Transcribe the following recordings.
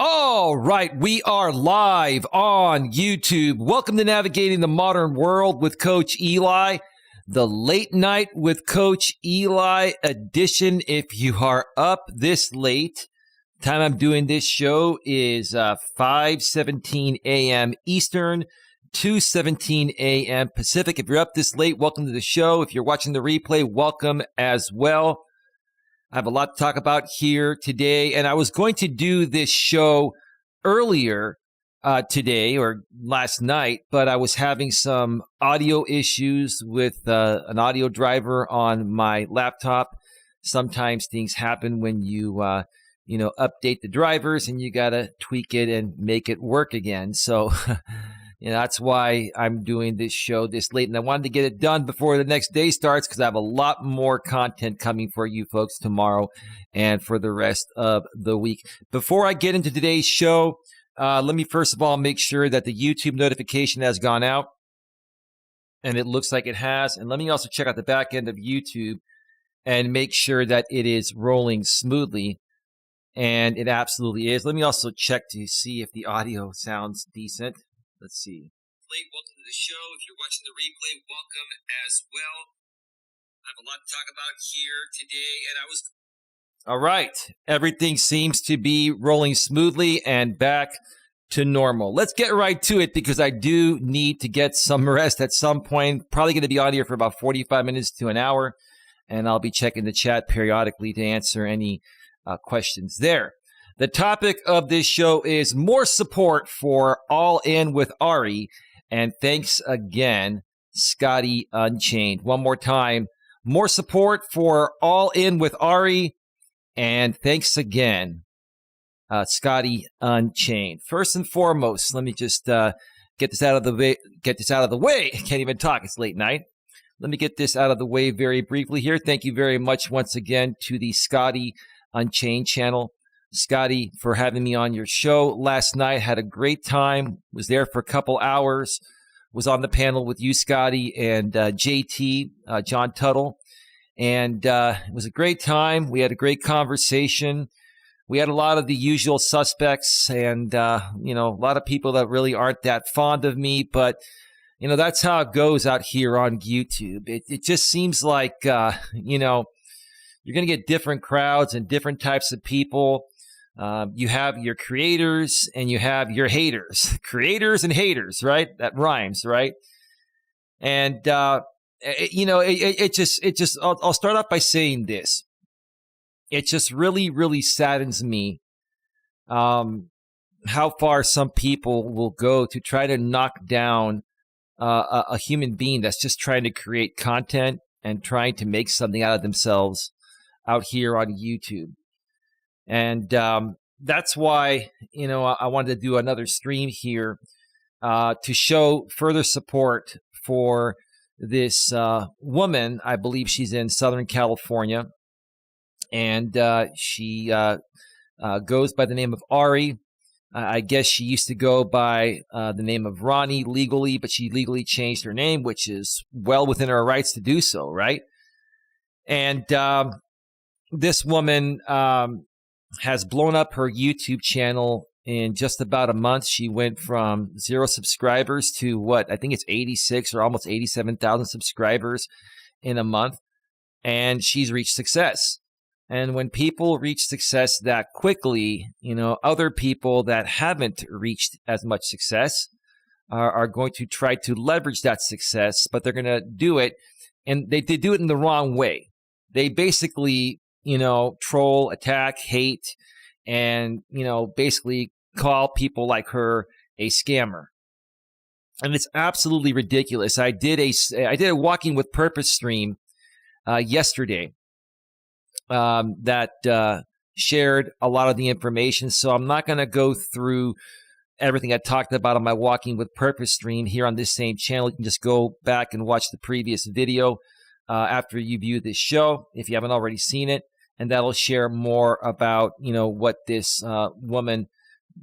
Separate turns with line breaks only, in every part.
All right, we are live on YouTube. Welcome to Navigating the Modern World with Coach Eli, the late night with Coach Eli edition. If you are up this late, time I'm doing this show is 5:17 a.m. Eastern, 2:17 a.m. Pacific. If you're up this late, welcome to the show. If you're watching the replay, welcome as well. I have a lot to talk about here today, and I was going to do this show earlier today or last night, but I was having some audio issues with an audio driver on my laptop. Sometimes things happen when you update the drivers, and you got to tweak it and make it work again. So that's why I'm doing this show this late, and I wanted to get it done before the next day starts because I have a lot more content coming for you folks tomorrow and for the rest of the week. Before I get into today's show, let me first of all make sure that the YouTube notification has gone out, and it looks like it has. And let me also check out the back end of YouTube and make sure that it is rolling smoothly, and it absolutely is. Let me also check to see if the audio sounds decent. Let's see. Welcome to the show. If you're watching the replay, welcome as well. I have a lot to talk about here today, and All right. Everything seems to be rolling smoothly and back to normal. Let's get right to it because I do need to get some rest at some point. Probably going to be on here for about 45 minutes to an hour, and I'll be checking the chat periodically to answer any questions there. The topic of this show is more support for All In with Ari, and thanks again, Scotty Unchained. One more time, more support for All In with Ari, and thanks again, Scotty Unchained. First and foremost, let me just get this out of the way. I can't even talk. It's late night. Let me get this out of the way very briefly here. Thank you very much once again to the Scotty Unchained channel. Scotty, for having me on your show last night. Had a great time. Was there for a couple hours. Was on the panel with you, Scotty, and JT, John Tuttle. And it was a great time. We had a great conversation. We had a lot of the usual suspects and, a lot of people that really aren't that fond of me. But, that's how it goes out here on YouTube. It just seems like, you're going to get different crowds and different types of people. You have your creators and you have your haters. Creators and haters, right? That rhymes, right? And I'll start off by saying this. It just really, really saddens me how far some people will go to try to knock down a human being that's just trying to create content and trying to make something out of themselves out here on YouTube. And that's why, I wanted to do another stream here to show further support for this woman. I believe she's in Southern California, and she goes by the name of Ari. I guess she used to go by the name of Ronnie legally, but she legally changed her name, which is well within her rights to do so, right? And this woman has blown up her YouTube channel in just about a month. She went from 0 subscribers to I think it's 86 or almost 87,000 subscribers in a month. And she's reached success. And when people reach success that quickly, other people that haven't reached as much success are going to try to leverage that success, but they're going to do it. And they do it in the wrong way. They basically troll, attack, hate, and, basically call people like her a scammer. And it's absolutely ridiculous. I did a Walking with Purpose stream yesterday that shared a lot of the information. So I'm not going to go through everything I talked about on my Walking with Purpose stream here on this same channel. You can just go back and watch the previous video after you view this show, if you haven't already seen it. And that'll share more about, what this woman,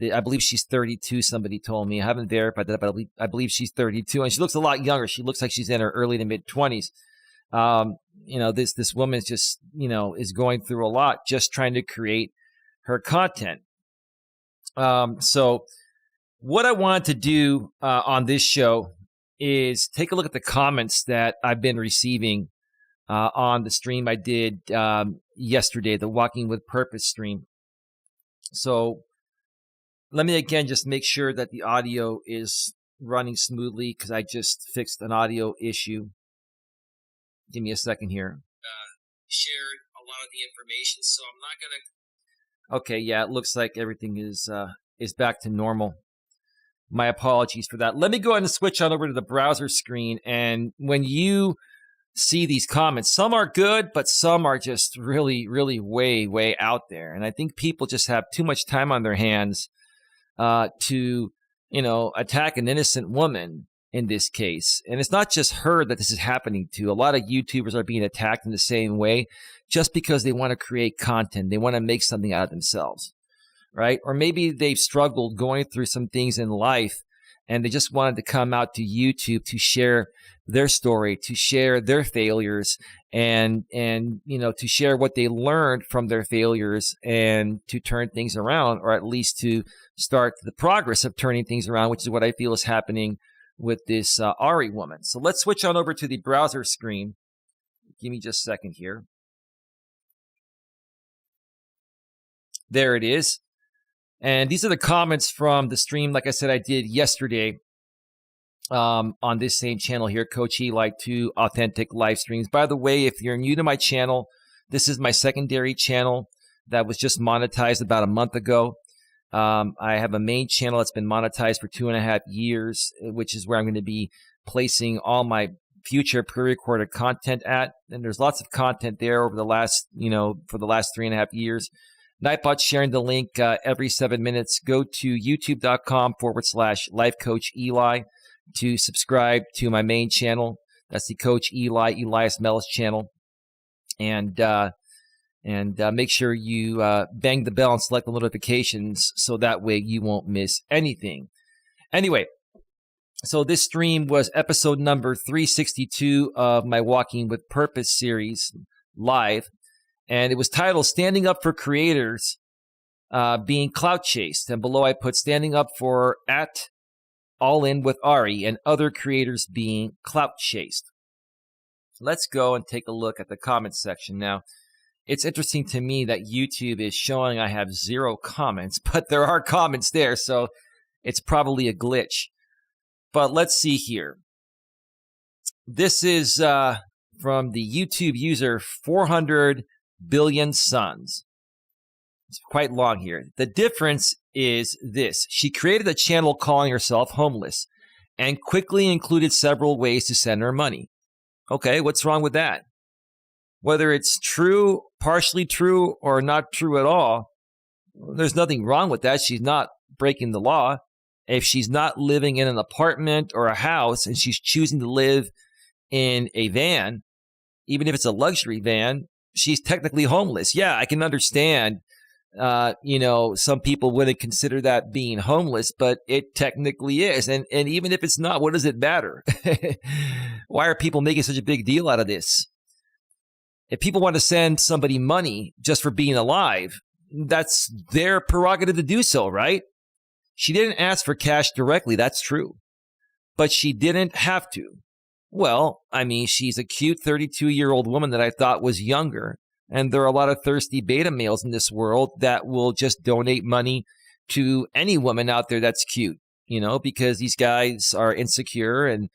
I believe she's 32, somebody told me. I haven't verified that, but I believe she's 32. And she looks a lot younger. She looks like she's in her early to mid-20s. This woman is just, is going through a lot just trying to create her content. So what I wanted to do on this show is take a look at the comments that I've been receiving on the stream I did yesterday, the Walking with Purpose stream. So let me again just make sure that the audio is running smoothly because I just fixed an audio issue. Give me a second here. Shared a lot of the information, so I'm not gonna. Okay, yeah, it looks like everything is back to normal. My apologies for that. Let me go ahead and switch on over to the browser screen. And when you see these comments, some are good, but some are just really, really way out there. And I think people just have too much time on their hands to, attack an innocent woman in this case. And it's not just her that this is happening to. A lot of YouTubers are being attacked in the same way just because they want to create content. They want to make something out of themselves, right? Or maybe they've struggled going through some things in life and they just wanted to come out to YouTube to share their story, to share their failures and to share what they learned from their failures and to turn things around, or at least to start the progress of turning things around, which is what I feel is happening with this Ari woman. So let's switch on over to the browser screen. Give me just a second here. There it is. And these are the comments from the stream, like I said, I did yesterday on this same channel here, Coach Eli, 2 authentic live streams. By the way, if you're new to my channel, this is my secondary channel that was just monetized about a month ago. I have a main channel that's been monetized for 2.5 years, which is where I'm going to be placing all my future pre-recorded content at. And there's lots of content there over the last, for the last 3.5 years. Nightbot sharing the link every 7 minutes. Go to youtube.com/lifecoacheli to subscribe to my main channel. That's the Coach Eli, Elias Melas channel. And make sure you bang the bell and select the notifications so that way you won't miss anything. Anyway, so this stream was episode number 362 of my Walking with Purpose series live. And it was titled Standing Up for Creators Being Clout Chased. And below I put Standing Up for All In with Ari and Other Creators Being Clout Chased. Let's go and take a look at the comments section. Now, it's interesting to me that YouTube is showing I have 0 comments, but there are comments there, so it's probably a glitch. But let's see here. This is from the YouTube user 400 billion suns. It's quite long here. The difference is this. She created a channel calling herself homeless and quickly included several ways to send her money. Okay, what's wrong with that? Whether it's true, partially true, or not true at all, there's nothing wrong with that. She's not breaking the law. If she's not living in an apartment or a house and she's choosing to live in a van, even if it's a luxury van, she's technically homeless. Yeah, I can understand, some people wouldn't consider that being homeless, but it technically is. And even if it's not, what does it matter? Why are people making such a big deal out of this? If people want to send somebody money just for being alive, that's their prerogative to do so, right? She didn't ask for cash directly. That's true. But she didn't have to. Well, I mean, she's a cute 32-year-old woman that I thought was younger. And there are a lot of thirsty beta males in this world that will just donate money to any woman out there that's cute, because these guys are insecure and,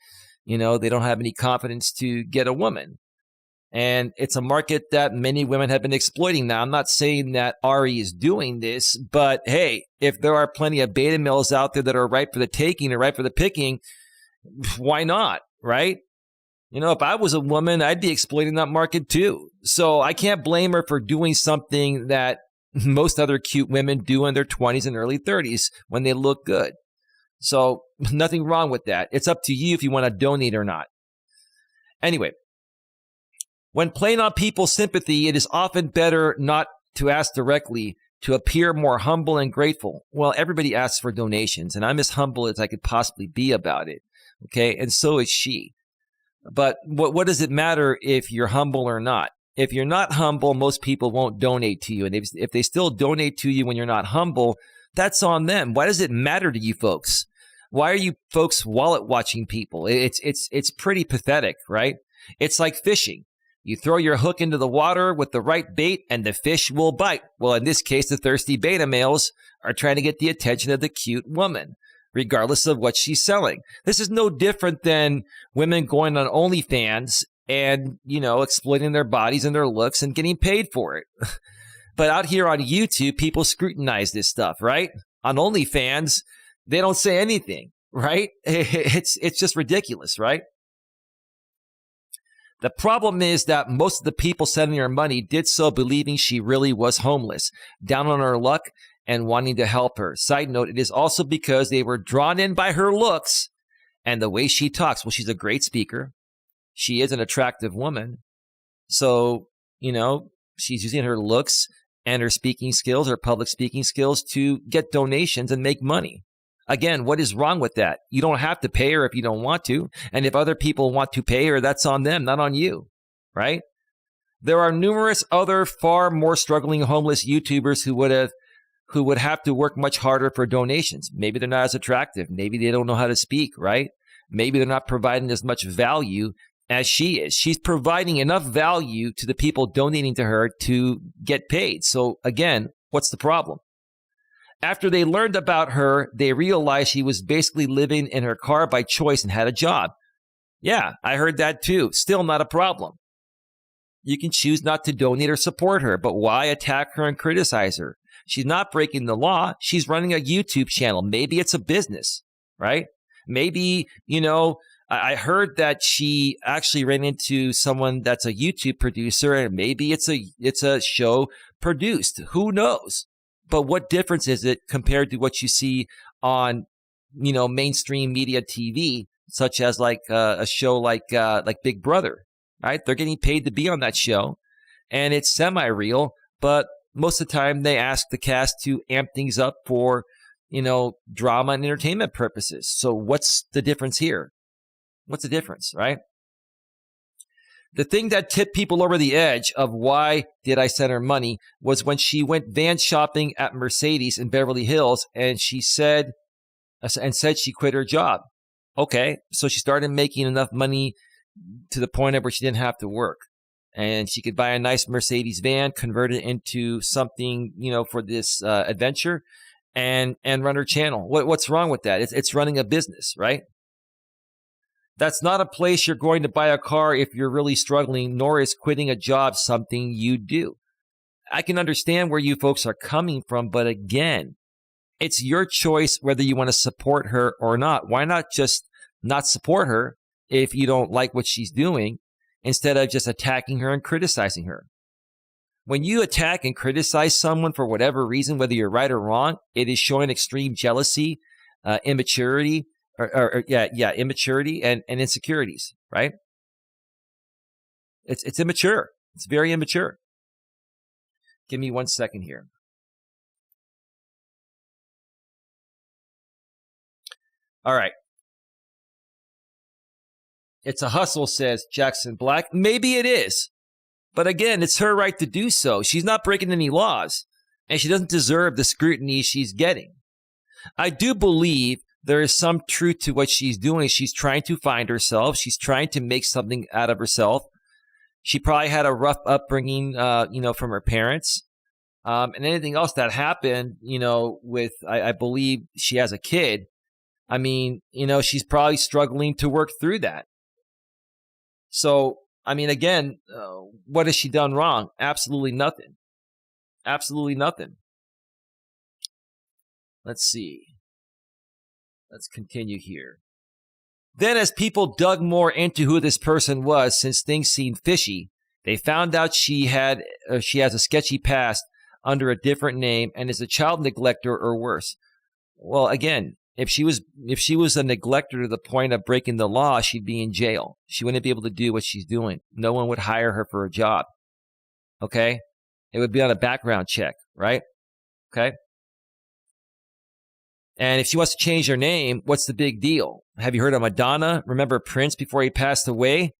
they don't have any confidence to get a woman. And it's a market that many women have been exploiting. Now, I'm not saying that Ari is doing this, but hey, if there are plenty of beta males out there that are ripe for the taking or ripe for the picking, why not, right? If I was a woman, I'd be exploiting that market too. So I can't blame her for doing something that most other cute women do in their 20s and early 30s when they look good. So nothing wrong with that. It's up to you if you want to donate or not. Anyway, when playing on people's sympathy, it is often better not to ask directly, to appear more humble and grateful. Well, everybody asks for donations, and I'm as humble as I could possibly be about it. Okay, and so is she. But what does it matter if you're humble or not? If you're not humble, most people won't donate to you. And if they still donate to you when you're not humble, That's on them. Why does it matter to you folks? Why are you folks wallet watching people? It's pretty pathetic, right? It's like fishing. You throw your hook into the water with the right bait and the fish will bite. Well, in this case, the thirsty beta males are trying to get the attention of the cute woman, regardless of what she's selling. This is no different than women going on OnlyFans and, exploiting their bodies and their looks and getting paid for it. But out here on YouTube, people scrutinize this stuff, right? On OnlyFans, they don't say anything, right? It's just ridiculous, right? The problem is that most of the people sending her money did so believing she really was homeless, down on her luck, and wanting to help her. Side note, it is also because they were drawn in by her looks and the way she talks. Well, she's a great speaker. She is an attractive woman. So, she's using her looks and her speaking skills, her public speaking skills, to get donations and make money. Again, what is wrong with that? You don't have to pay her if you don't want to. And if other people want to pay her, that's on them, not on you, right? There are numerous other far more struggling homeless YouTubers who would have to work much harder for donations. Maybe they're not as attractive. Maybe they don't know how to speak, right? Maybe they're not providing as much value as she is. She's providing enough value to the people donating to her to get paid. So again, what's the problem? After they learned about her, they realized she was basically living in her car by choice and had a job. Yeah, I heard that too. Still not a problem. You can choose not to donate or support her, but why attack her and criticize her? She's not breaking the law. She's running a YouTube channel. Maybe it's a business, right? Maybe, I heard that she actually ran into someone that's a YouTube producer, and maybe it's a show produced. Who knows? But what difference is it compared to what you see on, mainstream media TV, such as like a show like Big Brother, right? They're getting paid to be on that show, and it's semi-real, but most of the time they ask the cast to amp things up for, drama and entertainment purposes. So what's the difference here? What's the difference, right? The thing that tipped people over the edge of why did I send her money was when she went van shopping at Mercedes in Beverly Hills, and she said she quit her job. Okay, so she started making enough money to the point of where she didn't have to work, and she could buy a nice Mercedes van, convert it into something, for this adventure, and run her channel. What's wrong with that? It's running a business, right? That's not a place you're going to buy a car if you're really struggling, nor is quitting a job something you do. I can understand where you folks are coming from, but again, it's your choice whether you want to support her or not. Why not just not support her if you don't like what she's doing, instead of just attacking her and criticizing her? When you attack and criticize someone for whatever reason, whether you're right or wrong, it is showing extreme jealousy, immaturity, immaturity and insecurities, right? It's immature. It's very immature. Give me 1 second here. All right. It's a hustle, says Jackson Black. Maybe it is. But again, it's her right to do so. She's not breaking any laws, and she doesn't deserve the scrutiny she's getting. I do believe there is some truth to what she's doing. She's trying to find herself. She's trying to make something out of herself. She probably had a rough upbringing, from her parents. And anything else that happened, with, I believe she has a kid. I mean, she's probably struggling to work through that. So, again, what has she done wrong? Absolutely nothing. Absolutely nothing. Let's see. Let's continue here. Then as people dug more into who this person was, since things seemed fishy, they found out she has a sketchy past under a different name and is a child neglector or worse. Well, again, if she was a neglector to the point of breaking the law, she'd be in jail. She wouldn't be able to do what she's doing. No one would hire her for a job. Okay? It would be on a background check, right? Okay? And if she wants to change her name, what's the big deal? Have you heard of Madonna? Remember Prince before he passed away?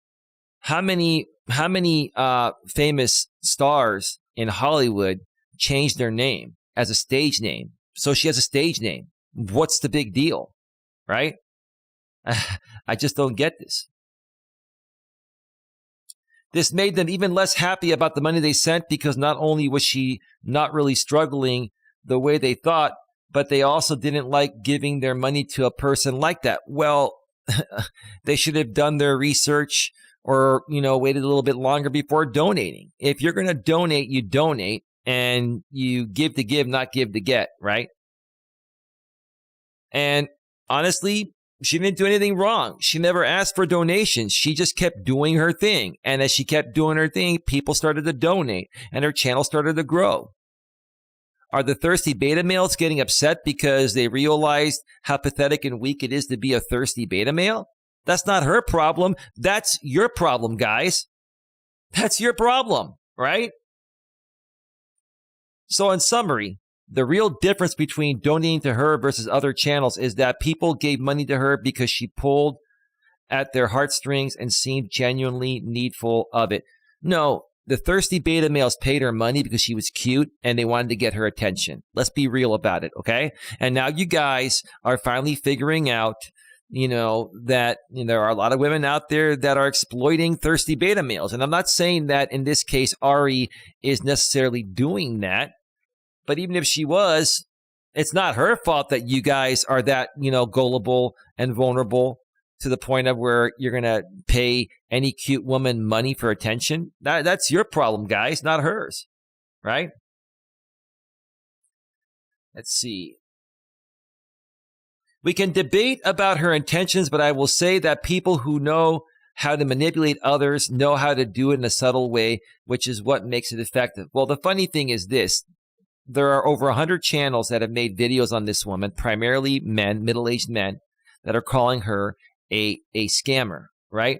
How many famous stars in Hollywood changed their name as a stage name So she has a stage name. What's the big deal, right? I just don't get this. This made them even less happy about the money they sent because not only was she not really struggling the way they thought, but they also didn't like giving their money to a person like that. Well, they should have done their research or, waited a little bit longer before donating. If you're going to donate, you donate, and you give to give, not give to get, right? And honestly, she didn't do anything wrong. She never asked for donations. She just kept doing her thing. And as she kept doing her thing, people started to donate and her channel started to grow. Are the thirsty beta males getting upset because they realized how pathetic and weak it is to be a thirsty beta male? That's not her problem. That's your problem, guys. That's your problem, right? So in summary, the real difference between donating to her versus other channels is that people gave money to her because she pulled at their heartstrings and seemed genuinely needful of it. No, the thirsty beta males paid her money because she was cute and they wanted to get her attention. Let's be real about it, okay? And now you guys are finally figuring out, that there are a lot of women out there that are exploiting thirsty beta males. And I'm not saying that in this case, Ari is necessarily doing that. But even if she was, it's not her fault that you guys are that, gullible and vulnerable to the point of where you're going to pay any cute woman money for attention. That's your problem, guys, not hers, right? Let's see. We can debate about her intentions, but I will say that people who know how to manipulate others know how to do it in a subtle way, which is what makes it effective. Well, the funny thing is this. There are over 100 channels that have made videos on this woman, primarily men, middle-aged men, that are calling her a scammer, right?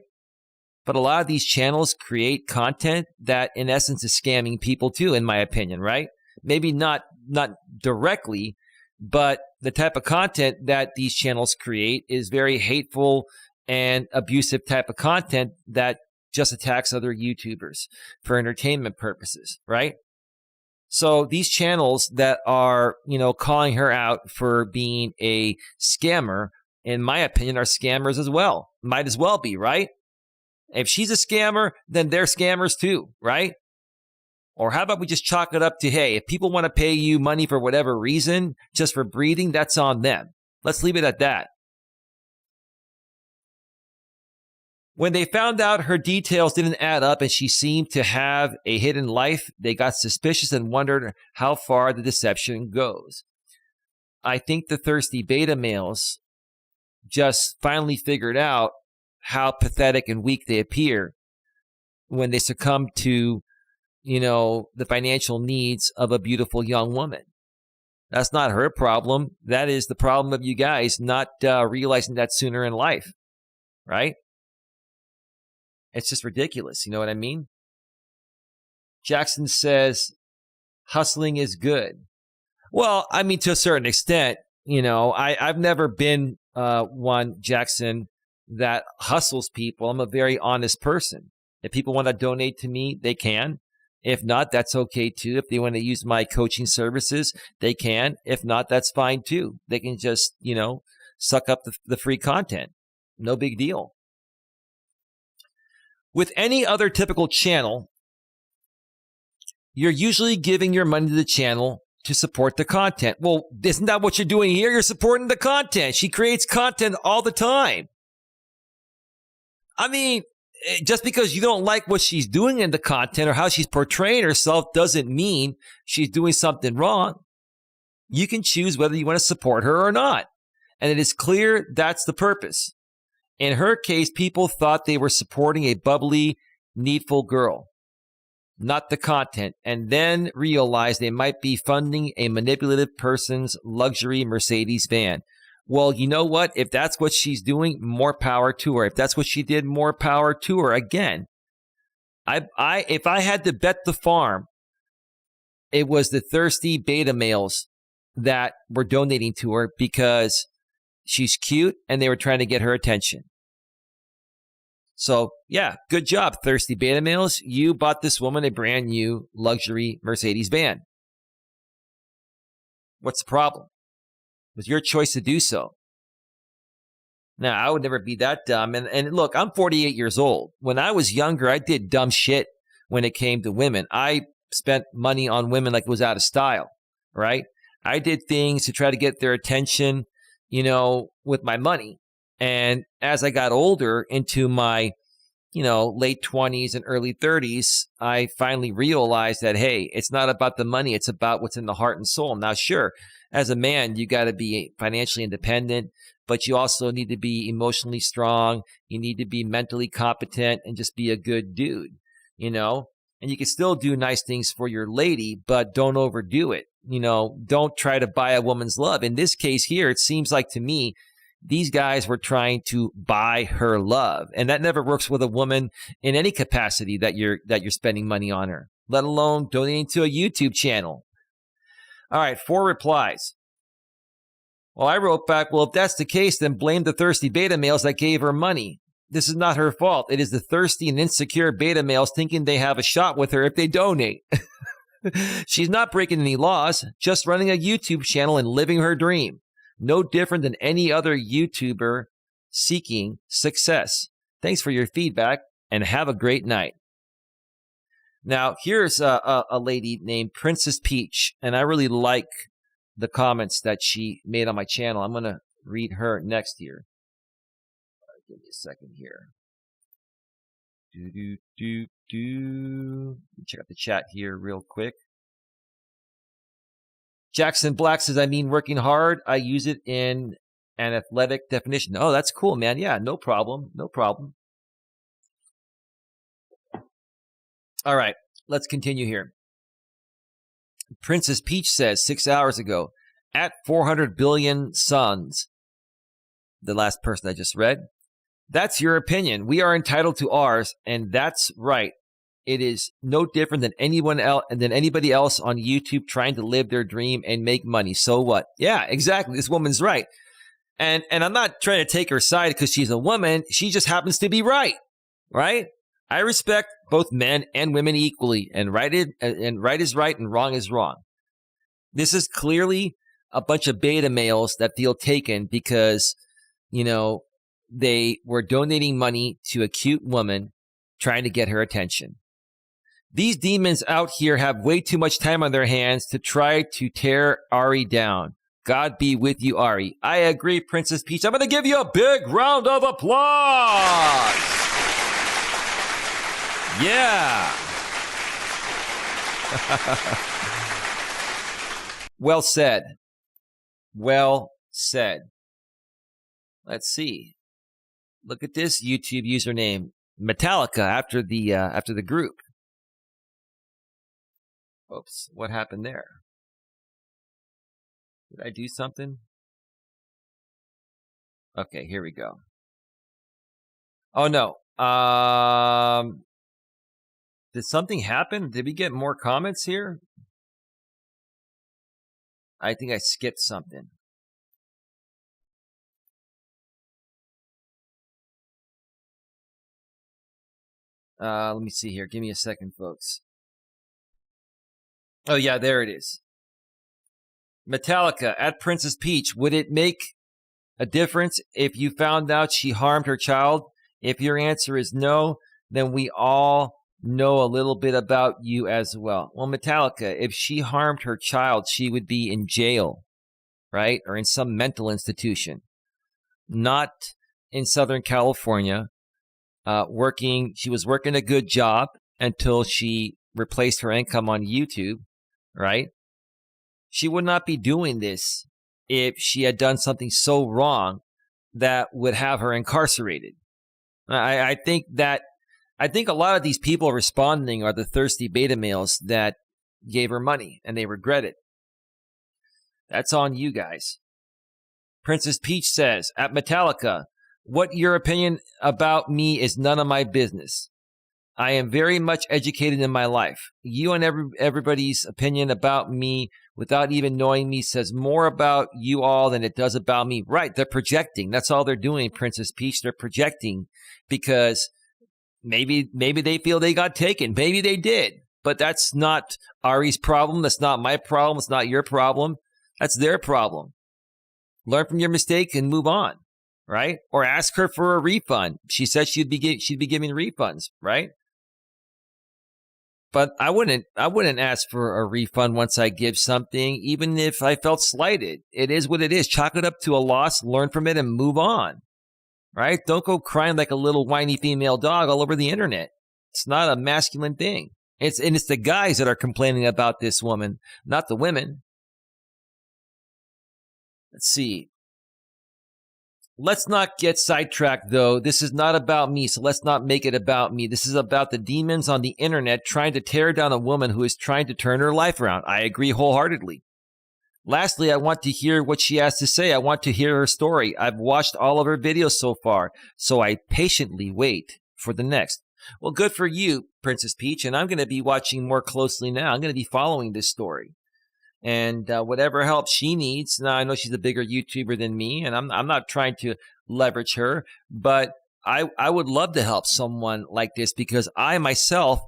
But a lot of these channels create content that, in essence, is scamming people too, in my opinion, right? Maybe not directly, but the type of content that these channels create is very hateful and abusive type of content that just attacks other YouTubers for entertainment purposes, right? So these channels that are, calling her out for being a scammer, in my opinion, are scammers as well. Might as well be, right? If she's a scammer, then they're scammers too, right? Or how about we just chalk it up to, hey, if people want to pay you money for whatever reason, just for breathing, that's on them. Let's leave it at that. When they found out her details didn't add up and she seemed to have a hidden life, they got suspicious and wondered how far the deception goes. I think the thirsty beta males just finally figured out how pathetic and weak they appear when they succumb to, the financial needs of a beautiful young woman. That's not her problem. That is the problem of you guys not realizing that sooner in life, right? It's just ridiculous. You know what I mean? Jackson says, hustling is good. Well, I mean, to a certain extent, I've never been one, Jackson, that hustles people. I'm a very honest person. If people want to donate to me, they can. If not, that's okay too. If they want to use my coaching services, they can. If not, that's fine too. They can just, suck up the free content. No big deal. With any other typical channel, you're usually giving your money to the channel to support the content. Well, isn't that what you're doing here? You're supporting the content. She creates content all the time. I mean, just because you don't like what she's doing in the content or how she's portraying herself doesn't mean she's doing something wrong. You can choose whether you want to support her or not. And it is clear that's the purpose. In her case, people thought they were supporting a bubbly, needful girl, not the content, and then realized they might be funding a manipulative person's luxury Mercedes van. Well, you know what? If that's what she's doing, more power to her. If that's what she did, more power to her. Again, if I had to bet the farm, it was the thirsty beta males that were donating to her because she's cute and they were trying to get her attention. So, yeah, good job, thirsty beta males. You bought this woman a brand new luxury Mercedes van. What's the problem? It was your choice to do so. Now, I would never be that dumb. And look, I'm 48 years old. When I was younger, I did dumb shit when it came to women. I spent money on women like it was out of style, right? I did things to try to get their attention, with my money. And as I got older into my, late 20s and early 30s, I finally realized that, hey, it's not about the money. It's about what's in the heart and soul. Now, sure, as a man, you got to be financially independent, but you also need to be emotionally strong. You need to be mentally competent and just be a good dude, and you can still do nice things for your lady, but don't overdo it. Don't try to buy a woman's love. In this case here, it seems like to me, these guys were trying to buy her love. And that never works with a woman in any capacity that you're spending money on her, let alone donating to a YouTube channel. All right, 4 replies. Well, I wrote back, well, if that's the case, then blame the thirsty beta males that gave her money. This is not her fault. It is the thirsty and insecure beta males thinking they have a shot with her if they donate. She's not breaking any laws, just running a YouTube channel and living her dream. No different than any other YouTuber seeking success. Thanks for your feedback and have a great night. Now, here's a lady named Princess Peach, and I really like the comments that she made on my channel. I'm going to read her next here. Give me a second here. Check out the chat here real quick. Jackson Black says, I mean working hard. I use it in an athletic definition. Oh, that's cool, man. Yeah, no problem. No problem. All right, let's continue here. Princess Peach says 6 hours ago, at 400 billion suns, the last person I just read. That's your opinion. We are entitled to ours, and that's right. It is no different than anybody else on YouTube trying to live their dream and make money. So what? Yeah, exactly. This woman's right. And I'm not trying to take her side because she's a woman. She just happens to be right. Right? I respect both men and women equally, and right is right and wrong is wrong. This is clearly a bunch of beta males that feel taken because, they were donating money to a cute woman trying to get her attention. These demons out here have way too much time on their hands to try to tear Ari down. God be with you, Ari. I agree, Princess Peach. I'm going to give you a big round of applause. Yeah. Well said. Well said. Let's see. Look at this YouTube username, Metallica, after the group. Oops, what happened there? Did I do something? Okay, here we go. Oh no. Did something happen? Did we get more comments here? I think I skipped something. Let me see here. Give me a second, folks. Oh, yeah, there it is. Metallica, at Princess Peach, would it make a difference if you found out she harmed her child? If your answer is no, then we all know a little bit about you as well. Well, Metallica, if she harmed her child, she would be in jail, right? Or in some mental institution. Not in Southern California. She was working a good job until she replaced her income on YouTube, right? She would not be doing this if she had done something so wrong that would have her incarcerated. I think a lot of these people responding are the thirsty beta males that gave her money and they regret it. That's on you guys. Princess Peach says, at Metallica, what your opinion about me is none of my business. I am very much educated in my life. You and everybody's opinion about me without even knowing me says more about you all than it does about me. Right, they're projecting. That's all they're doing, Princess Peach. They're projecting because maybe they feel they got taken. Maybe they did. But that's not Ari's problem. That's not my problem. It's not your problem. That's their problem. Learn from your mistake and move on, right? Or ask her for a refund. She said she'd be giving refunds, right? But I wouldn't ask for a refund once I give something, even if I felt slighted. It is what it is. Chalk it up to a loss, learn from it, and move on, right? Don't go crying like a little whiny female dog all over the internet. It's not a masculine thing. It's the guys that are complaining about this woman, not the women. Let's see. Let's not get sidetracked, though. This is not about me, so let's not make it about me. This is about the demons on the internet trying to tear down a woman who is trying to turn her life around. I agree wholeheartedly. Lastly, I want to hear what she has to say. I want to hear her story. I've watched all of her videos so far, so I patiently wait for the next. Well, good for you, Princess Peach, and I'm going to be watching more closely now. I'm going to be following this story. And whatever help she needs. Now, I know she's a bigger YouTuber than me, and I'm not trying to leverage her, but I would love to help someone like this because I myself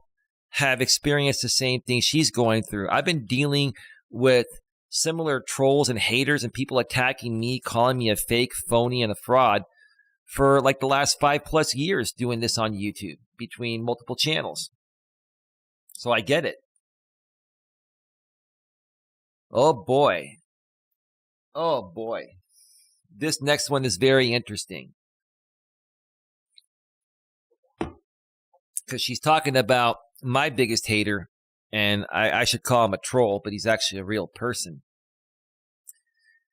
have experienced the same thing she's going through. I've been dealing with similar trolls and haters and people attacking me, calling me a fake, phony, and a fraud for like the last 5+ years doing this on YouTube between multiple channels. So I get it. Oh boy. Oh boy. This next one is very interesting. Because she's talking about my biggest hater, and I should call him a troll, but he's actually a real person.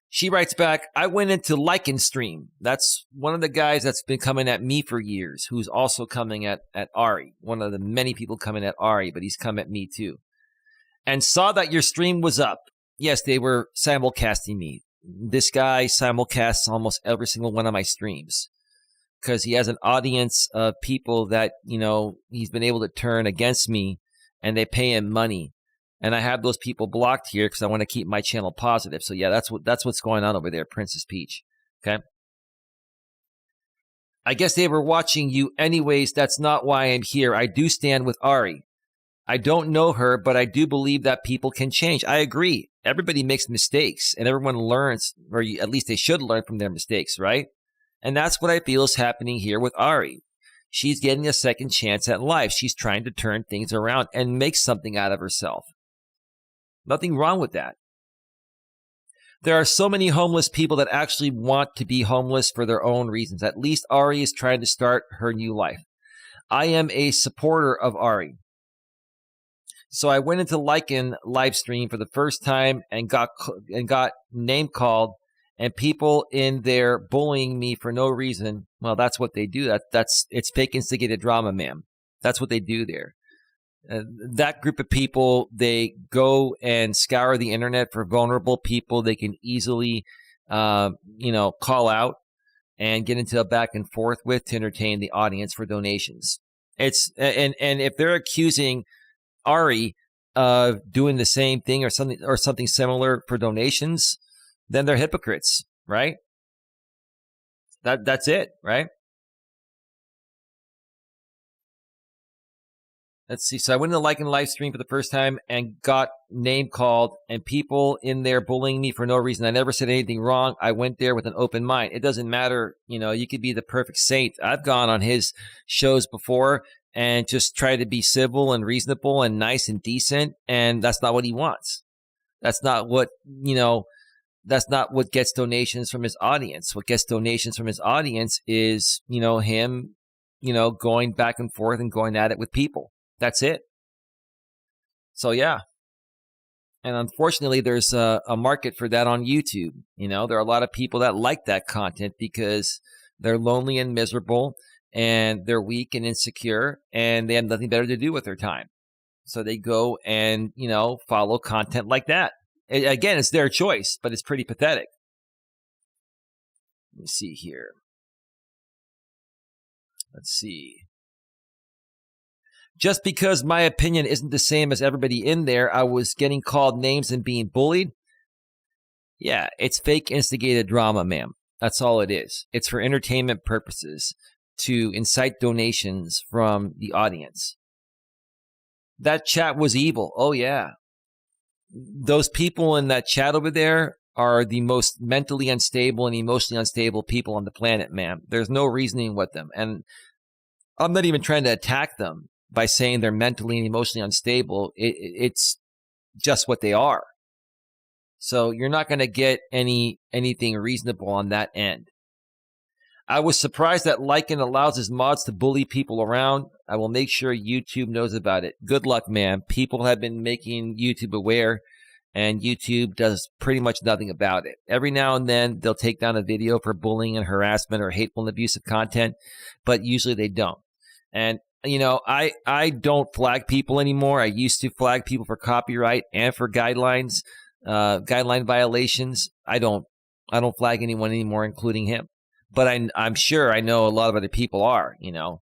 She writes back, I went into Lycan Stream. That's one of the guys that's been coming at me for years, who's also coming at Ari. One of the many people coming at Ari, but he's come at me too. And saw that your stream was up. Yes, they were simulcasting me. This guy simulcasts almost every single one of my streams because he has an audience of people that, you know, he's been able to turn against me, and they pay him money. And I have those people blocked here because I want to keep my channel positive. So yeah, that's what's going on over there, Princess Peach. Okay. I guess they were watching you anyways. That's not why I'm here. I do stand with Ari. I don't know her, but I do believe that people can change. I agree. Everybody makes mistakes, and everyone learns, or at least they should learn from their mistakes, right? And that's what I feel is happening here with Ari. She's getting a second chance at life. She's trying to turn things around and make something out of herself. Nothing wrong with that. There are so many homeless people that actually want to be homeless for their own reasons. At least Ari is trying to start her new life. I am a supporter of Ari. So I went into Lycan live stream for the first time and got name called, and people in there bullying me for no reason. Well, that's what they do. It's fake instigated drama, ma'am. That's what they do there. That group of people, they go and scour the internet for vulnerable people they can easily, call out and get into a back and forth with to entertain the audience for donations. And if they're accusing Ari of doing the same thing or something similar for donations, then they're hypocrites, right? That's it, right? Let's see. So I went into Lycan live stream for the first time and got name called, and people in there bullying me for no reason. I never said anything wrong. I went there with an open mind. It doesn't matter. You know, you could be the perfect saint. I've gone on his shows before and just try to be civil and reasonable and nice and decent, and that's not what he wants. That's not what, that's not what gets donations from his audience. What gets donations from his audience is, him, going back and forth and going at it with people. That's it. So, yeah. And unfortunately, there's a market for that on YouTube. There are a lot of people that like that content because they're lonely and miserable, and they're weak and insecure, and they have nothing better to do with their time. So they go and, follow content like that. Again, it's their choice, but it's pretty pathetic. Let me see here. Let's see. Just because my opinion isn't the same as everybody in there, I was getting called names and being bullied. Yeah, it's fake instigated drama, ma'am. That's all it is. It's for entertainment purposes to incite donations from the audience. That chat was evil. Oh, yeah. Those people in that chat over there, are the most mentally unstable and emotionally unstable people on the planet, man. There's no reasoning with them. And I'm not even trying to attack them by saying they're mentally and emotionally unstable. It's just what they are. So you're not going to get anything reasonable on that end. I was surprised that Lycan allows his mods to bully people around. I will make sure YouTube knows about it. Good luck, man. People have been making YouTube aware, and YouTube does pretty much nothing about it. Every now and then, they'll take down a video for bullying and harassment or hateful and abusive content, but usually they don't. And, you know, I don't flag people anymore. I used to flag people for copyright and for guideline violations. I don't flag anyone anymore, including him. But I'm sure I know a lot of other people are, you know.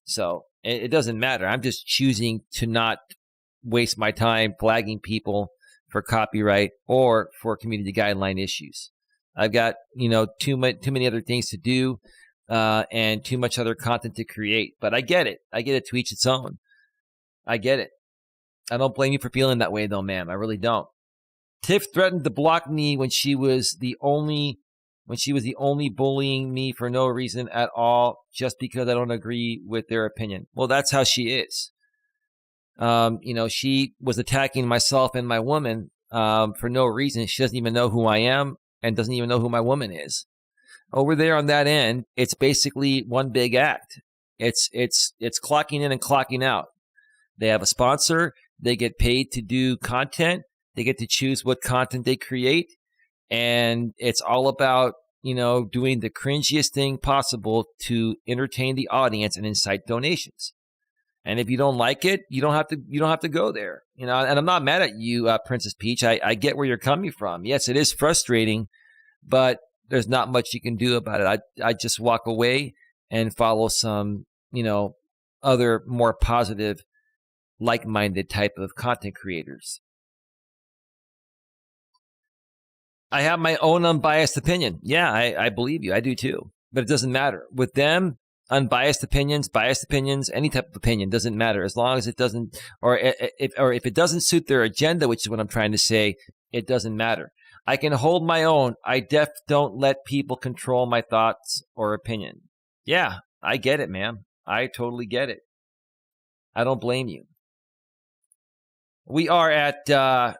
So it doesn't matter. I'm just choosing to not waste my time flagging people for copyright or for community guideline issues. I've got, you know, too many other things to do and too much other content to create. But I get it. I get it, to each its own. I get it. I don't blame you for feeling that way, though, ma'am. I really don't. Tiff threatened to block me when she was the only bullying me for no reason at all, just because I don't agree with their opinion. Well, that's how she is. You know, she was attacking myself and my woman for no reason. She doesn't even know who I am and doesn't even know who my woman is. Over there on that end, it's basically one big act. It's clocking in and clocking out. They have a sponsor. They get paid to do content. They get to choose what content they create. And it's all about, you know, doing the cringiest thing possible to entertain the audience and incite donations. And if you don't like it, you don't have to go there. You know, and I'm not mad at you, Princess Peach. I get where you're coming from. Yes, it is frustrating, but there's not much you can do about it. I just walk away and follow some, you know, other more positive, like-minded type of content creators. I have my own unbiased opinion. Yeah, I believe you. I do too. But it doesn't matter. With them, unbiased opinions, biased opinions, any type of opinion doesn't matter, as long as it doesn't, or if it doesn't suit their agenda, which is what I'm trying to say, it doesn't matter. I can hold my own. I don't let people control my thoughts or opinion. Yeah, I get it, ma'am. I totally get it. I don't blame you. We are at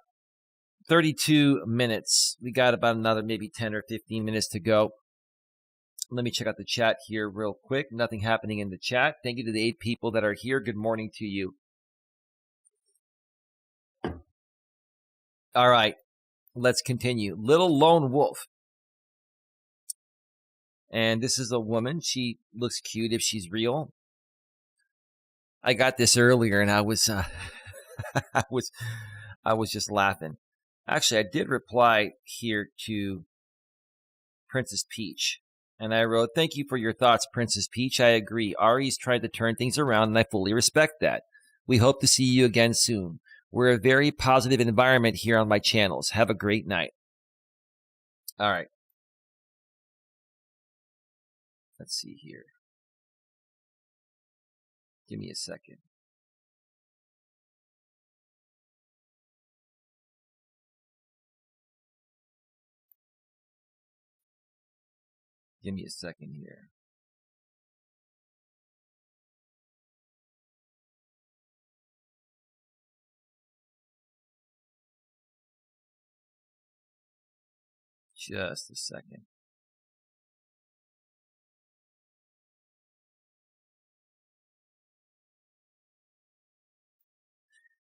32 minutes. We got about another maybe 10 or 15 minutes to go. Let me check out the chat here real quick. Nothing happening in the chat. Thank you to the 8 people that are here. Good morning to you. All right, let's continue. Little Lone Wolf. And this is a woman. She looks cute if she's real. I got this earlier and I was I was just laughing. Actually, I did reply here to Princess Peach. And I wrote, "Thank you for your thoughts, Princess Peach. I agree. Ari's tried to turn things around, and I fully respect that. We hope to see you again soon. We're a very positive environment here on my channels. Have a great night." All right. Let's see here. Give me a second. Give me a second here. Just a second.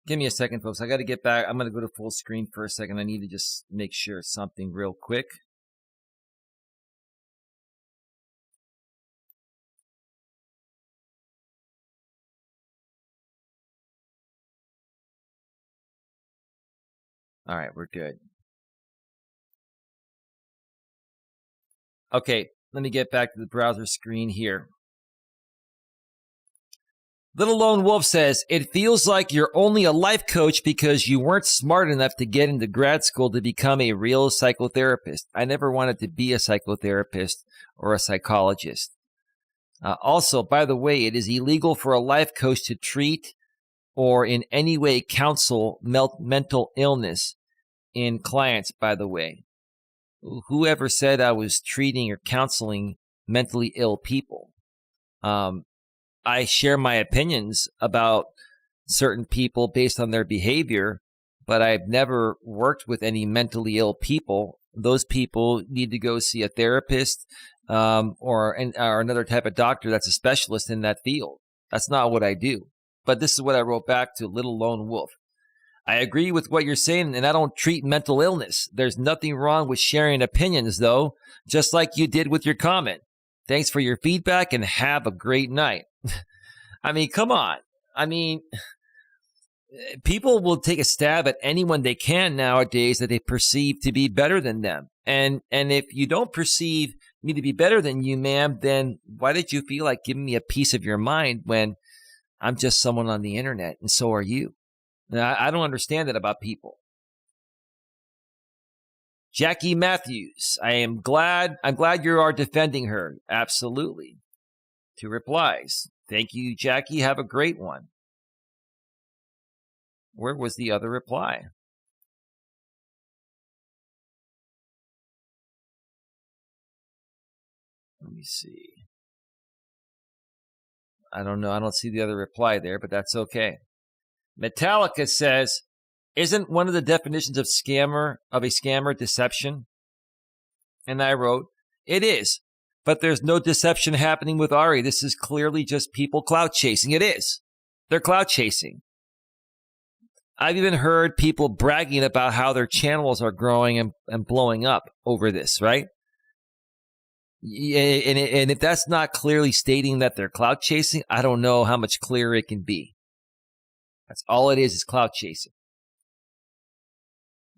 Give me a second, folks. I got to get back. I'm going to go to full screen for a second. I need to just make sure something real quick. All right, we're good. Okay, let me get back to the browser screen here. Little Lone Wolf says, "It feels like you're only a life coach because you weren't smart enough to get into grad school to become a real psychotherapist. I never wanted to be a psychotherapist or a psychologist. Also, by the way, it is illegal for a life coach to treat or in any way counsel mental illness in clients, by the way. Whoever said I was treating or counseling mentally ill people? I share my opinions about certain people based on their behavior, but I've never worked with any mentally ill people. Those people need to go see a therapist or another type of doctor that's a specialist in that field. That's not what I do. But this is what I wrote back to Little Lone Wolf. I agree with what you're saying, and I don't treat mental illness. There's nothing wrong with sharing opinions, though, just like you did with your comment. Thanks for your feedback and have a great night. I mean, come on. I mean, people will take a stab at anyone they can nowadays that they perceive to be better than them. And if you don't perceive me to be better than you, ma'am, then why did you feel like giving me a piece of your mind when I'm just someone on the internet and so are you? Now, I don't understand that about people. Jackie Matthews, I'm glad you are defending her. Absolutely. 2 replies. Thank you, Jackie. Have a great one. Where was the other reply? Let me see. I don't know. I don't see the other reply there, but that's okay. Metallica says, isn't one of the definitions of a scammer deception? And I wrote, it is, but there's no deception happening with Ari. This is clearly just people clout chasing. It is. They're clout chasing. I've even heard people bragging about how their channels are growing and blowing up over this, right? And if that's not clearly stating that they're clout chasing, I don't know how much clearer it can be. That's all it is clout chasing.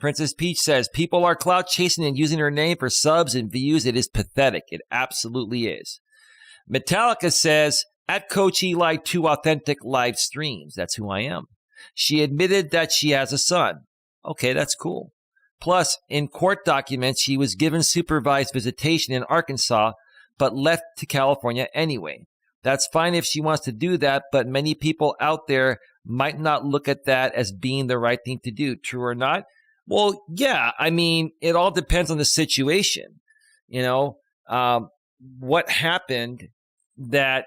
Princess Peach says, people are clout chasing and using her name for subs and views. It is pathetic. It absolutely is. Metallica says, at Coach Eli 2 authentic live streams. That's who I am. She admitted that she has a son. Okay, that's cool. Plus, in court documents, she was given supervised visitation in Arkansas, but left to California anyway. That's fine if she wants to do that, but many people out there might not look at that as being the right thing to do. True or not? Well, yeah. I mean, it all depends on the situation. You know, what happened that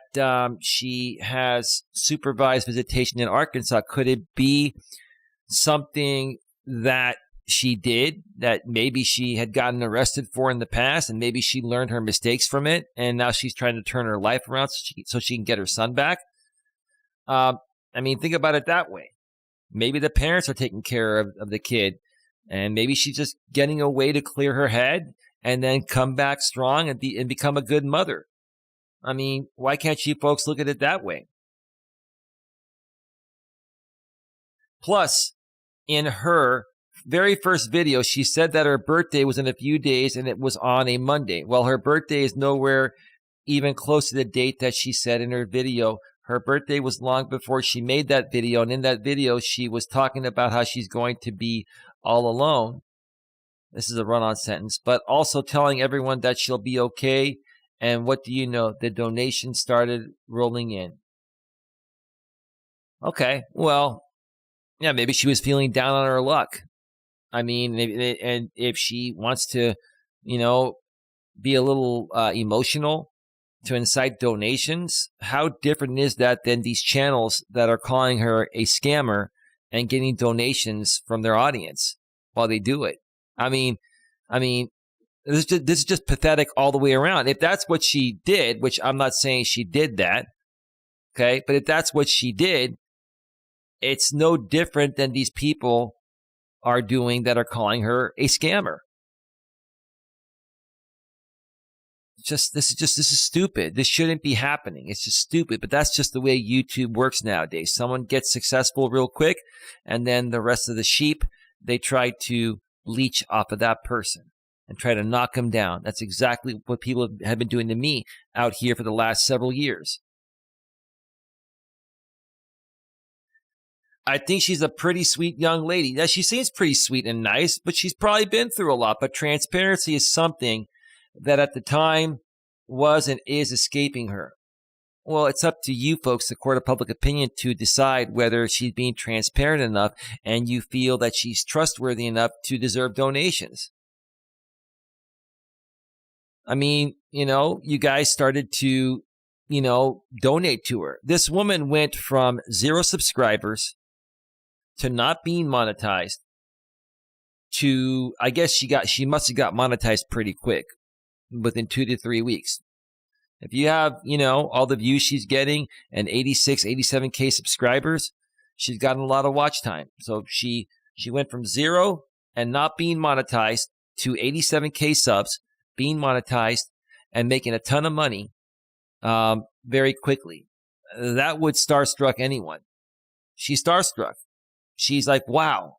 she has supervised visitation in Arkansas? Could it be something that she did that maybe she had gotten arrested for in the past, and maybe she learned her mistakes from it, and now she's trying to turn her life around so she can get her son back? I mean, think about it that way. Maybe the parents are taking care of the kid, and maybe she's just getting a way to clear her head and then come back strong and become a good mother. I mean, why can't you folks look at it that way? Plus, in her very first video, she said that her birthday was in a few days and it was on a Monday. Well, her birthday is nowhere even close to the date that she said in her video. Her birthday was long before she made that video. And in that video, she was talking about how she's going to be all alone. This is a run-on sentence, but also telling everyone that she'll be okay. And what do you know? The donations started rolling in. Okay, well, yeah, maybe she was feeling down on her luck. I mean, and if she wants to, be a little emotional to incite donations, how different is that than these channels that are calling her a scammer and getting donations from their audience while they do it? I mean, this is just pathetic all the way around. If that's what she did, which I'm not saying she did that, okay, but if that's what she did, it's no different than these people are doing that are calling her a scammer. This is stupid. This shouldn't be happening. It's just stupid, but that's just the way YouTube works nowadays. Someone gets successful real quick, and then the rest of the sheep, they try to leech off of that person and try to knock them down. That's exactly what people have been doing to me out here for the last several years. I think she's a pretty sweet young lady. Now, she seems pretty sweet and nice, but she's probably been through a lot. But transparency is something that at the time was and is escaping her. Well, it's up to you folks, the court of public opinion, to decide whether she's being transparent enough and you feel that she's trustworthy enough to deserve donations. I mean, you guys started to, donate to her. This woman went from 0 subscribers to not being monetized to, I guess she must have got monetized pretty quick, within 2 to 3 weeks. If you have, all the views she's getting and 86, 87K subscribers, she's gotten a lot of watch time. So she went from 0 and not being monetized to 87K subs, being monetized and making a ton of money very quickly. That would starstruck anyone. She's starstruck. She's like, wow.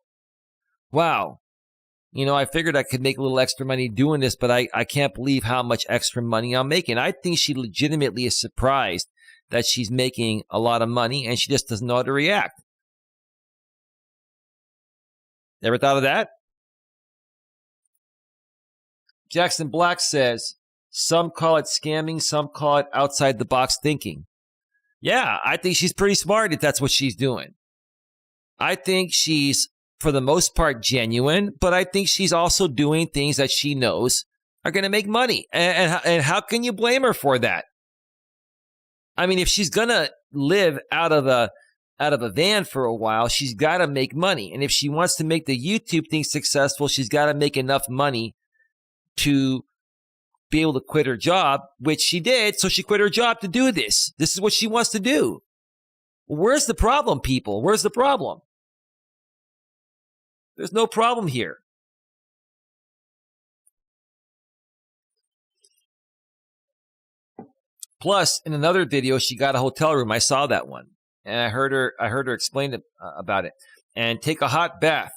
I figured I could make a little extra money doing this, but I can't believe how much extra money I'm making. I think she legitimately is surprised that she's making a lot of money and she just doesn't know how to react. Ever thought of that? Jackson Black says, some call it scamming, some call it outside the box thinking. Yeah, I think she's pretty smart if that's what she's doing. I think she's, for the most part, genuine, but I think she's also doing things that she knows are going to make money. And how can you blame her for that? I mean, if she's going to live out of a van for a while, she's got to make money. And if she wants to make the YouTube thing successful, she's got to make enough money to be able to quit her job, which she did. So she quit her job to do this. This is what she wants to do. Where's the problem, people? Where's the problem? There's no problem here. Plus, in another video, she got a hotel room. I saw that one, and I heard her explain about it. And take a hot bath.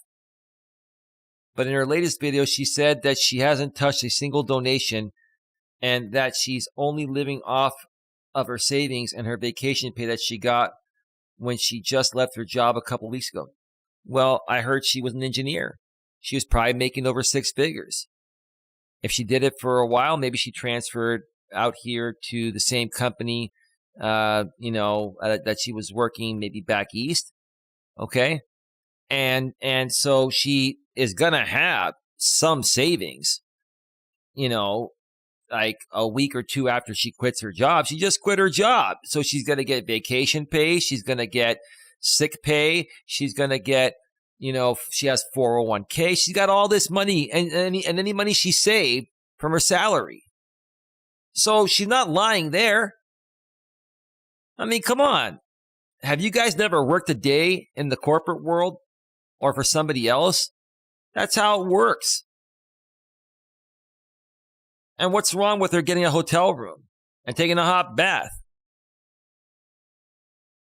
But in her latest video, she said that she hasn't touched a single donation, and that she's only living off of her savings and her vacation pay that she got when she just left her job a couple weeks ago. Well, I heard she was an engineer. She was probably making over 6 figures. If she did it for a while, maybe she transferred out here to the same company, that she was working maybe back east. Okay. And so she is going to have some savings, like a week or two after she quits her job. She just quit her job. So she's going to get vacation pay. She's going to get sick pay. She's going to get, she has 401k. She's got all this money and any money she saved from her salary. So she's not lying there. I mean, come on. Have you guys never worked a day in the corporate world or for somebody else? That's how it works. And what's wrong with her getting a hotel room and taking a hot bath?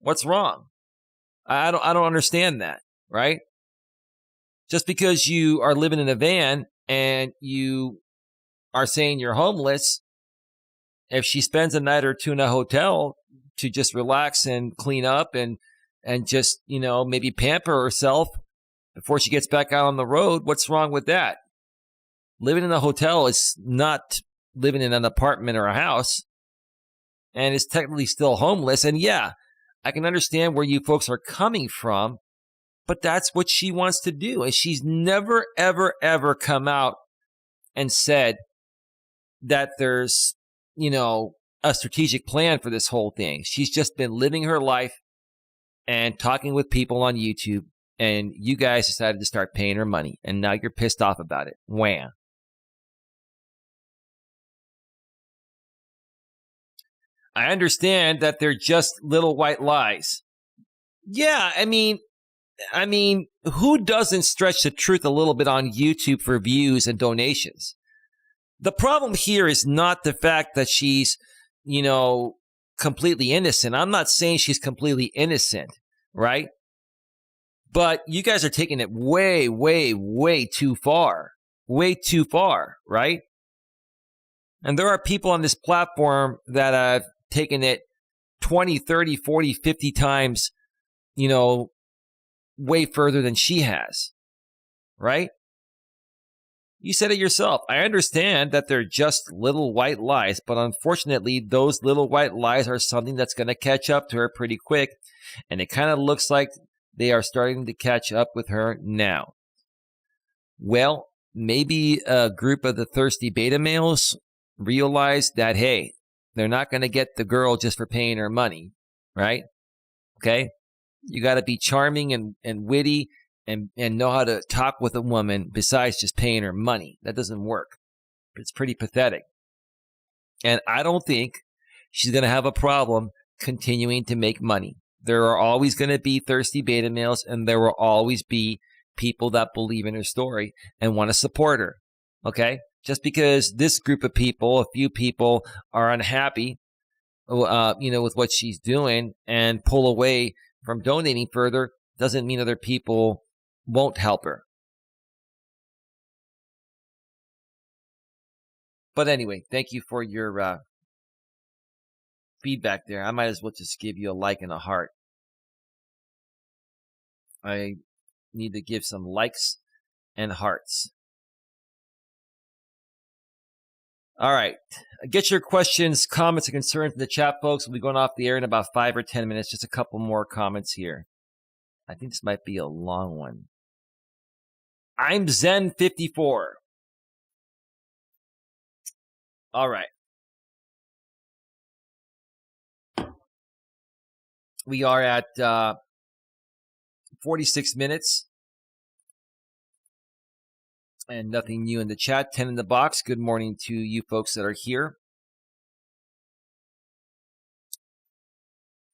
What's wrong? I don't understand that, right? Just because you are living in a van and you are saying you're homeless, if she spends a night or two in a hotel to just relax and clean up and just, maybe pamper herself before she gets back out on the road, what's wrong with that? Living in a hotel is not living in an apartment or a house, and is technically still homeless. And yeah, I can understand where you folks are coming from, but that's what she wants to do. And she's never, ever, ever come out and said that there's, a strategic plan for this whole thing. She's just been living her life and talking with people on YouTube, and you guys decided to start paying her money, and now you're pissed off about it. Wham. I understand that they're just little white lies. Yeah, I mean, who doesn't stretch the truth a little bit on YouTube for views and donations? The problem here is not the fact that she's, completely innocent. I'm not saying she's completely innocent, right? But you guys are taking it way, way, way too far. Way too far, right? And there are people on this platform that have taken it 20, 30, 40, 50 times, way further than she has, right? You said it yourself. I understand that they're just little white lies, but unfortunately, those little white lies are something that's going to catch up to her pretty quick, and it kind of looks like they are starting to catch up with her now. Well, maybe a group of the thirsty beta males realize that, hey, they're not going to get the girl just for paying her money, right? Okay? You got to be charming and witty and know how to talk with a woman besides just paying her money. That doesn't work. It's pretty pathetic. And I don't think she's going to have a problem continuing to make money. There are always going to be thirsty beta males, and there will always be people that believe in her story and want to support her. Okay? Just because this group of people, a few people, are unhappy, with what she's doing and pull away from donating further, doesn't mean other people won't help her. But anyway, thank you for your feedback there. I might as well just give you a like and a heart. I need to give some likes and hearts. All right. Get your questions, comments, and concerns in the chat, folks. We'll be going off the air in about 5 or 10 minutes. Just a couple more comments here. I think this might be a long one. I'm Zen54. All right. We are at 46 minutes. And nothing new in the chat. 10 in the box. Good morning to you folks that are here.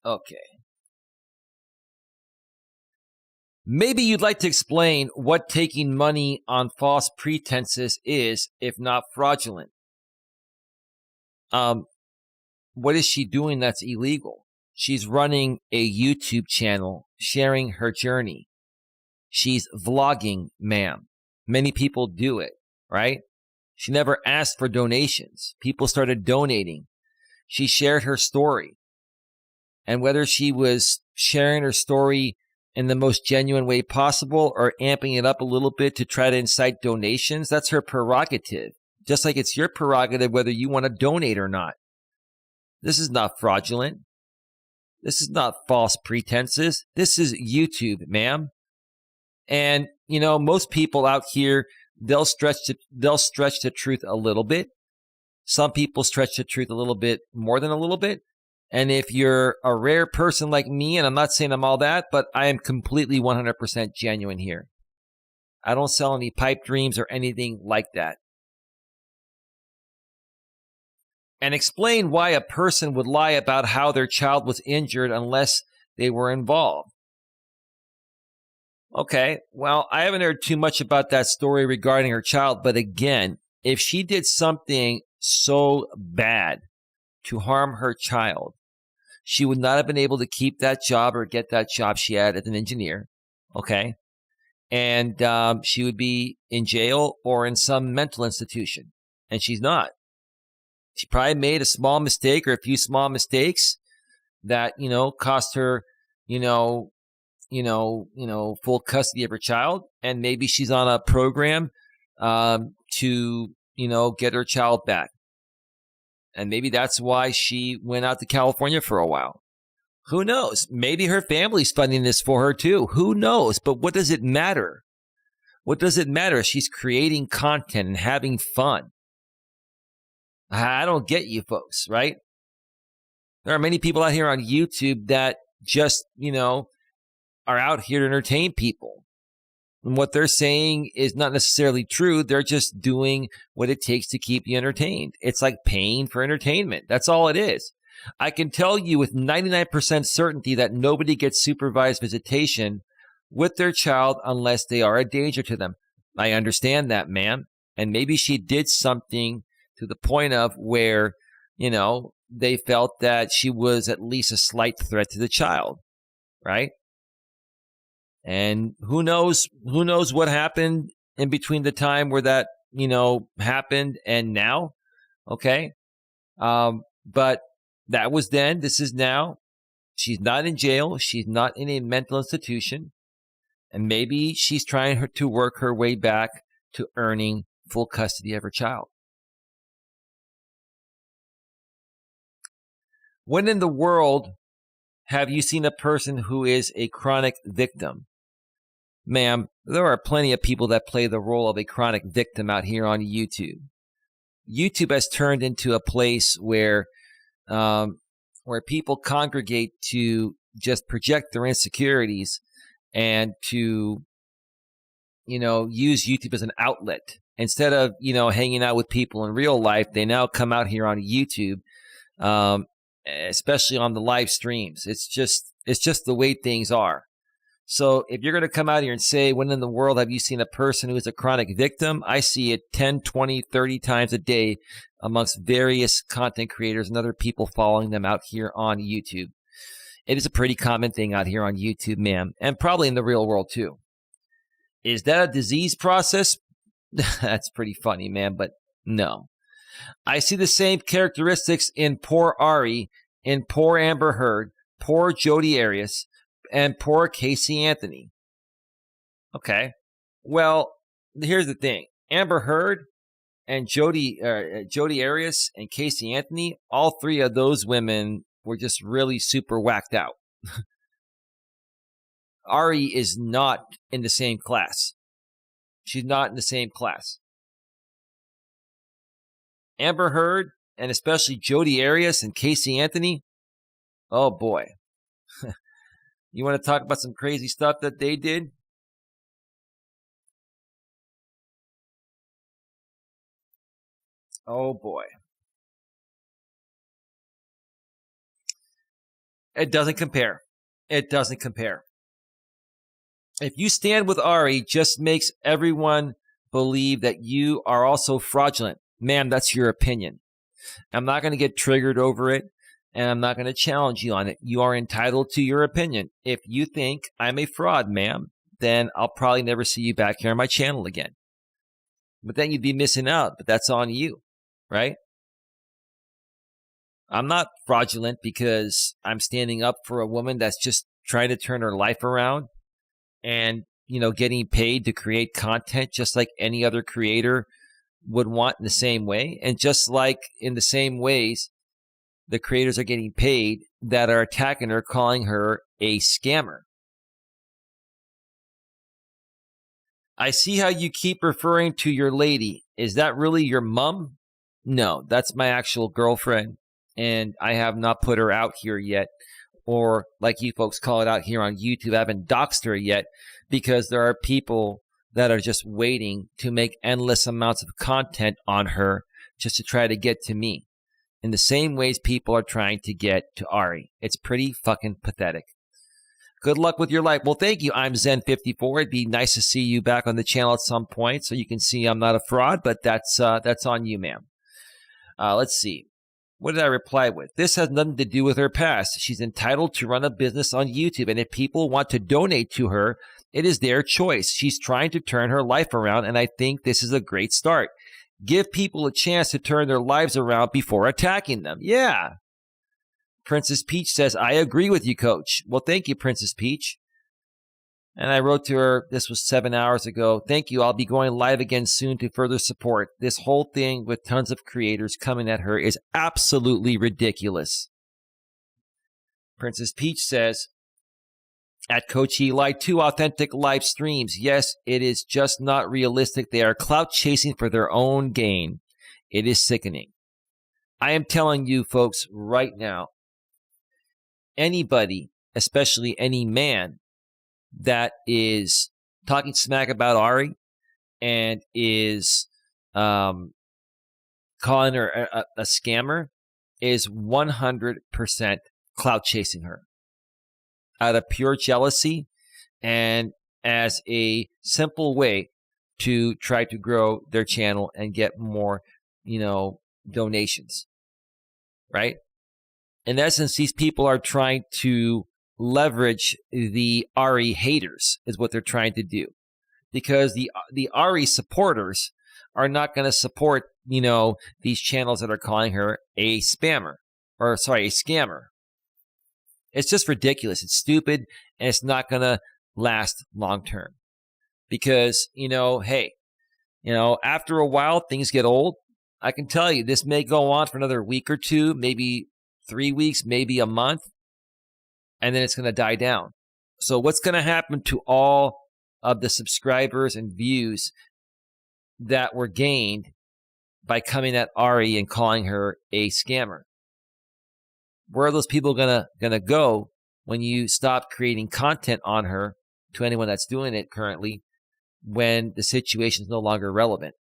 Okay. Maybe you'd like to explain what taking money on false pretenses is, if not fraudulent. What is she doing that's illegal? She's running a YouTube channel, sharing her journey. She's vlogging, ma'am. Many people do it, right? She never asked for donations. People started donating. She shared her story. And whether she was sharing her story in the most genuine way possible or amping it up a little bit to try to incite donations, that's her prerogative. Just like it's your prerogative whether you want to donate or not. This is not fraudulent. This is not false pretenses. This is YouTube, ma'am. And, most people out here, they'll stretch the truth a little bit. Some people stretch the truth a little bit more than a little bit. And if you're a rare person like me, and I'm not saying I'm all that, but I am completely 100% genuine here. I don't sell any pipe dreams or anything like that. And explain why a person would lie about how their child was injured unless they were involved. Okay, well, I haven't heard too much about that story regarding her child, but again, if she did something so bad to harm her child, she would not have been able to keep that job or get that job she had as an engineer, okay? And she would be in jail or in some mental institution, and she's not. She probably made a small mistake or a few small mistakes that, cost her, full custody of her child. And maybe she's on a program to, get her child back. And maybe that's why she went out to California for a while. Who knows? Maybe her family's funding this for her too. Who knows? But what does it matter? What does it matter? She's creating content and having fun. I don't get you folks, right? There are many people out here on YouTube that just, are out here to entertain people. And what they're saying is not necessarily true. They're just doing what it takes to keep you entertained. It's like paying for entertainment. That's all it is. I can tell you with 99% certainty that nobody gets supervised visitation with their child unless they are a danger to them. I understand that, ma'am. And maybe she did something to the point of where, they felt that she was at least a slight threat to the child, right? And who knows what happened in between the time where that, happened and now, okay? But that was then, this is now. She's not in jail. She's not in a mental institution. And maybe she's trying to work her way back to earning full custody of her child. When in the world have you seen a person who is a chronic victim? Ma'am, there are plenty of people that play the role of a chronic victim out here on YouTube. YouTube has turned into a place where people congregate to just project their insecurities and to, use YouTube as an outlet. Instead of, hanging out with people in real life, they now come out here on YouTube, especially on the live streams. It's just the way things are. So if you're going to come out here and say, when in the world have you seen a person who is a chronic victim? I see it 10, 20, 30 times a day amongst various content creators and other people following them out here on YouTube. It is a pretty common thing out here on YouTube, ma'am, and probably in the real world too. Is that a disease process? That's pretty funny, man, but no. I see the same characteristics in poor Ari, in poor Amber Heard, poor Jodi Arias, and poor Casey Anthony. Okay. Well, here's the thing. Amber Heard and Jodi Arias and Casey Anthony, all three of those women were just really super whacked out. Ari is not in the same class. She's not in the same class. Amber Heard and especially Jodi Arias and Casey Anthony, oh boy. You want to talk about some crazy stuff that they did? Oh boy. It doesn't compare. It doesn't compare. If you stand with Ari, just makes everyone believe that you are also fraudulent. Ma'am, that's your opinion. I'm not going to get triggered over it, and I'm not going to challenge you on it. You are entitled to your opinion. If you think I'm a fraud, ma'am, then I'll probably never see you back here on my channel again. But then you'd be missing out, but that's on you, right? I'm not fraudulent because I'm standing up for a woman that's just trying to turn her life around and, getting paid to create content just like any other creator would want in the same way. And just like in the same ways, the creators are getting paid that are attacking her, calling her a scammer. I see how you keep referring to your lady. Is that really your mom? No, that's my actual girlfriend. And I have not put her out here yet. Or like you folks call it out here on YouTube, I haven't doxed her yet because there are people that are just waiting to make endless amounts of content on her just to try to get to me. In the same ways people are trying to get to Ari. It's pretty fucking pathetic. Good luck with your life. Well, thank you. I'm Zen54. It'd be nice to see you back on the channel at some point so you can see I'm not a fraud, but that's on you, ma'am. Let's see. What did I reply with? This has nothing to do with her past. She's entitled to run a business on YouTube, and if people want to donate to her, it is their choice. She's trying to turn her life around, and I think this is a great start. Give people a chance to turn their lives around before attacking them. Yeah. Princess Peach says, I agree with you, Coach. Well, thank you, Princess Peach. And I wrote to her, this was 7 hours ago. Thank you. I'll be going live again soon to further support. This whole thing with tons of creators coming at her is absolutely ridiculous. Princess Peach says, at Coach Eli, 2 authentic live streams. Yes, it is just not realistic. They are clout chasing for their own gain. It is sickening. I am telling you folks right now, anybody, especially any man, that is talking smack about Ari and is calling her a scammer is 100% clout chasing her out of pure jealousy and as a simple way to try to grow their channel and get more, donations, right? In essence, these people are trying to leverage the Ari haters is what they're trying to do, because the Ari supporters are not going to support these channels that are calling her a scammer. It's just ridiculous. It's stupid, and it's not going to last long term because after a while things get old. I can tell you this may go on for another week or two, maybe 3 weeks, maybe a month. And then it's going to die down. So what's going to happen to all of the subscribers and views that were gained by coming at Ari and calling her a scammer? Where are those people gonna go when you stop creating content on her to anyone that's doing it currently when the situation is no longer relevant?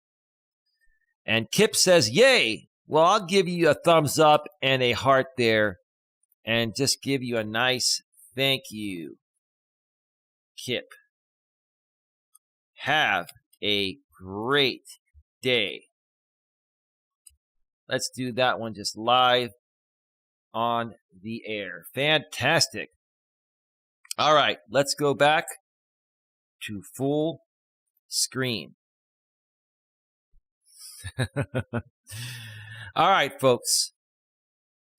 And Kip says, yay! Well, I'll give you a thumbs up and a heart there and just give you a nice thank you, Kip. Have a great day. Let's do that one just live on the air. Fantastic. All right, let's go back to full screen. All right, folks.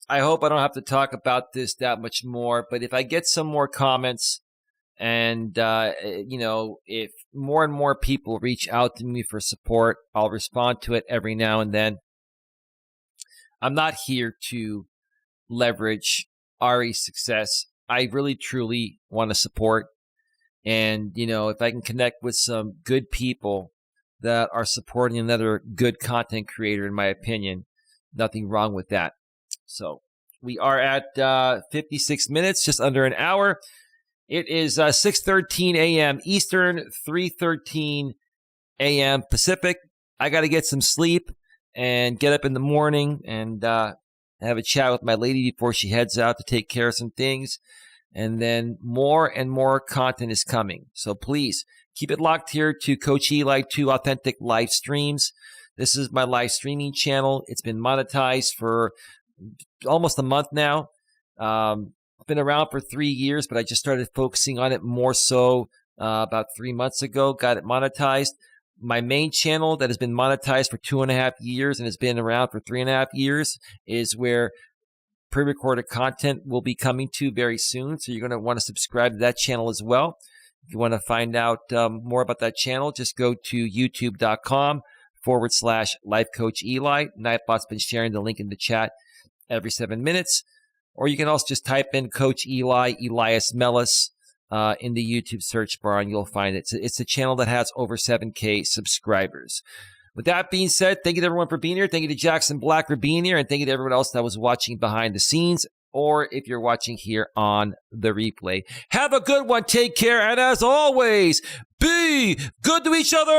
I hope I don't have to talk about this that much more, but if I get some more comments and, if more and more people reach out to me for support, I'll respond to it every now and then. I'm not here to leverage Ari's success. I really, truly want to support. And, if I can connect with some good people that are supporting another good content creator, in my opinion, nothing wrong with that. So we are at 56 minutes, just under an hour. It is 6:13 a.m. Eastern, 3:13 a.m. Pacific. I got to get some sleep and get up in the morning and have a chat with my lady before she heads out to take care of some things. And then more and more content is coming. So please keep it locked here to Coach Eli 2 Authentic Live Streams. This is my live streaming channel. It's been monetized for almost a month now. Been around for 3 years, but I just started focusing on it more so about 3 months ago. Got it monetized. My main channel that has been monetized for 2.5 years and has been around for 3.5 years is where pre-recorded content will be coming to very soon. So you're going to want to subscribe to that channel as well. If you want to find out more about that channel, just go to youtube.com/LifeCoachEli. Nightbot's been sharing the link in the chat every 7 minutes. Or you can also just type in Coach Eli, Elias Melas in the YouTube search bar and you'll find it. It's a channel that has over 7K subscribers. With that being said, thank you to everyone for being here. Thank you to Jackson Black for being here. And thank you to everyone else that was watching behind the scenes or if you're watching here on the replay. Have a good one. Take care. And as always, be good to each other.